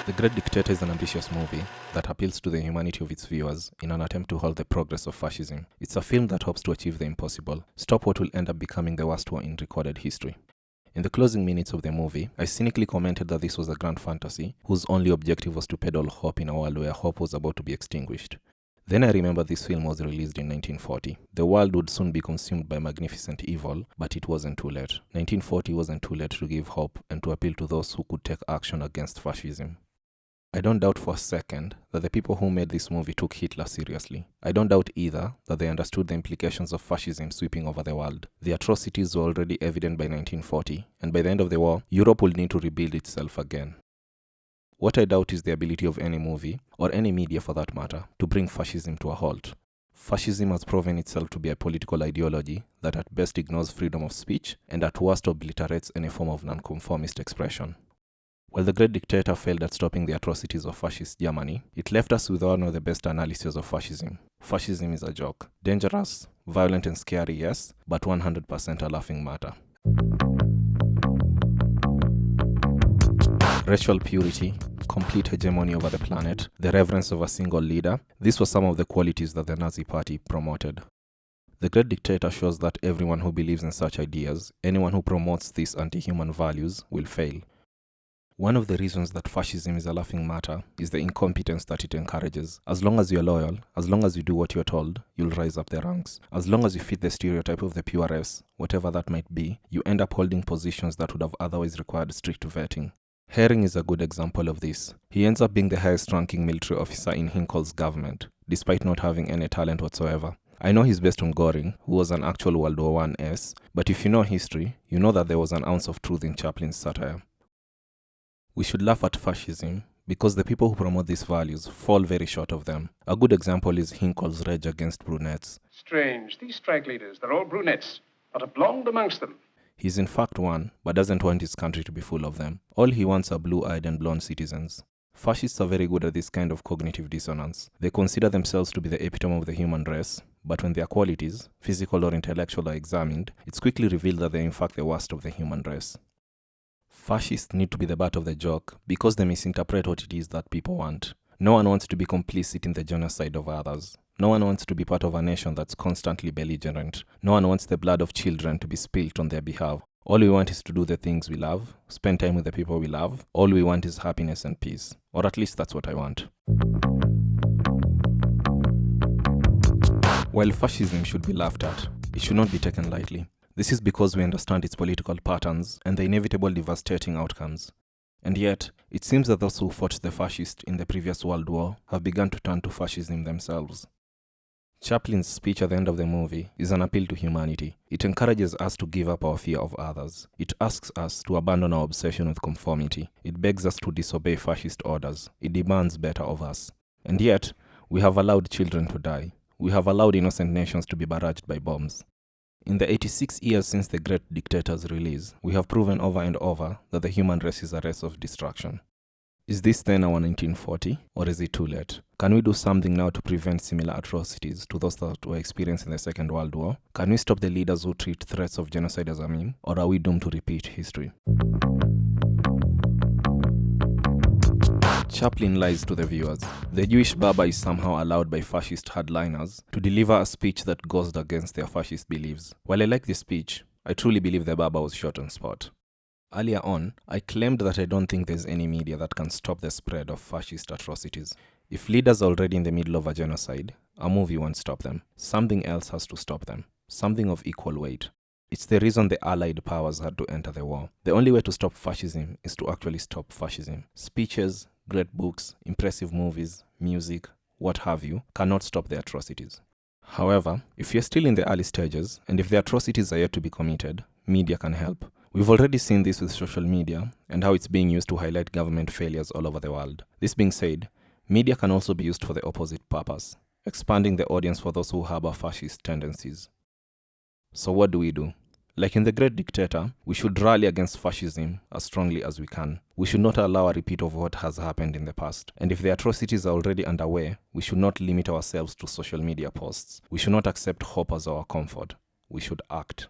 The Great Dictator is an ambitious movie that appeals to the humanity of its viewers in an attempt to halt the progress of fascism. It's a film that hopes to achieve the impossible, stop what will end up becoming the worst war in recorded history. In the closing minutes of the movie, I cynically commented that this was a grand fantasy whose only objective was to peddle hope in a world where hope was about to be extinguished. Then I remember this film was released in 1940. The world would soon be consumed by magnificent evil, but it wasn't too late. 1940 wasn't too late to give hope and to appeal to those who could take action against fascism. I don't doubt for a second that the people who made this movie took Hitler seriously. I don't doubt either that they understood the implications of fascism sweeping over the world. The atrocities were already evident by 1940, and by the end of the war, Europe will need to rebuild itself again. What I doubt is the ability of any movie, or any media for that matter, to bring fascism to a halt. Fascism has proven itself to be a political ideology that at best ignores freedom of speech and at worst obliterates any form of nonconformist expression. While the Great Dictator failed at stopping the atrocities of fascist Germany, it left us with one of the best analyses of fascism. Fascism is a joke. Dangerous, violent and scary, yes, but 100% a laughing matter. Racial purity, complete hegemony over the planet, the reverence of a single leader, these were some of the qualities that the Nazi Party promoted. The Great Dictator shows that everyone who believes in such ideas, anyone who promotes these anti-human values, will fail. One of the reasons that fascism is a laughing matter is the incompetence that it encourages. As long as you're loyal, as long as you do what you're told, you'll rise up the ranks. As long as you fit the stereotype of the PRS, whatever that might be, you end up holding positions that would have otherwise required strict vetting. Herring is a good example of this. He ends up being the highest-ranking military officer in Hynkel's government, despite not having any talent whatsoever. I know he's based on Goring, who was an actual World War I S, but if you know history, you know that there was an ounce of truth in Chaplin's satire. We should laugh at fascism because the people who promote these values fall very short of them. A good example is Hynkel's rage against brunettes. Strange, these strike leaders, they're all brunettes, not a blonde amongst them. He's in fact one, but doesn't want his country to be full of them. All he wants are blue-eyed and blonde citizens. Fascists are very good at this kind of cognitive dissonance. They consider themselves to be the epitome of the human race, but when their qualities, physical or intellectual, are examined, it's quickly revealed that they're in fact the worst of the human race. Fascists need to be the butt of the joke because they misinterpret what it is that people want. No one wants to be complicit in the genocide of others. No one wants to be part of a nation that's constantly belligerent. No one wants the blood of children to be spilt on their behalf. All we want is to do the things we love, spend time with the people we love. All we want is happiness and peace. Or at least that's what I want. While fascism should be laughed at, it should not be taken lightly. This is because we understand its political patterns and the inevitable devastating outcomes. And yet, it seems that those who fought the fascists in the previous World War have begun to turn to fascism themselves. Chaplin's speech at the end of the movie is an appeal to humanity. It encourages us to give up our fear of others. It asks us to abandon our obsession with conformity. It begs us to disobey fascist orders. It demands better of us. And yet, we have allowed children to die. We have allowed innocent nations to be barraged by bombs. In the 86 years since the Great Dictator's release, we have proven over and over that the human race is a race of destruction. Is this then our 1940, or is it too late? Can we do something now to prevent similar atrocities to those that were experienced in the Second World War? Can we stop the leaders who treat threats of genocide as a meme, or are we doomed to repeat history? Chaplin lies to the viewers. The Jewish Barber is somehow allowed by fascist hardliners to deliver a speech that goes against their fascist beliefs. While I like this speech, I truly believe the Barber was shot on spot. Earlier on, I claimed that I don't think there's any media that can stop the spread of fascist atrocities. If leaders are already in the middle of a genocide, a movie won't stop them. Something else has to stop them. Something of equal weight. It's the reason the Allied powers had to enter the war. The only way to stop fascism is to actually stop fascism. Speeches, great books, impressive movies, music, what have you, cannot stop the atrocities. However, if you're still in the early stages, and if the atrocities are yet to be committed, media can help. We've already seen this with social media, and how it's being used to highlight government failures all over the world. This being said, media can also be used for the opposite purpose, expanding the audience for those who harbor fascist tendencies. So what do we do? Like in The Great Dictator, we should rally against fascism as strongly as we can. We should not allow a repeat of what has happened in the past. And if the atrocities are already underway, we should not limit ourselves to social media posts. We should not accept hope as our comfort. We should act.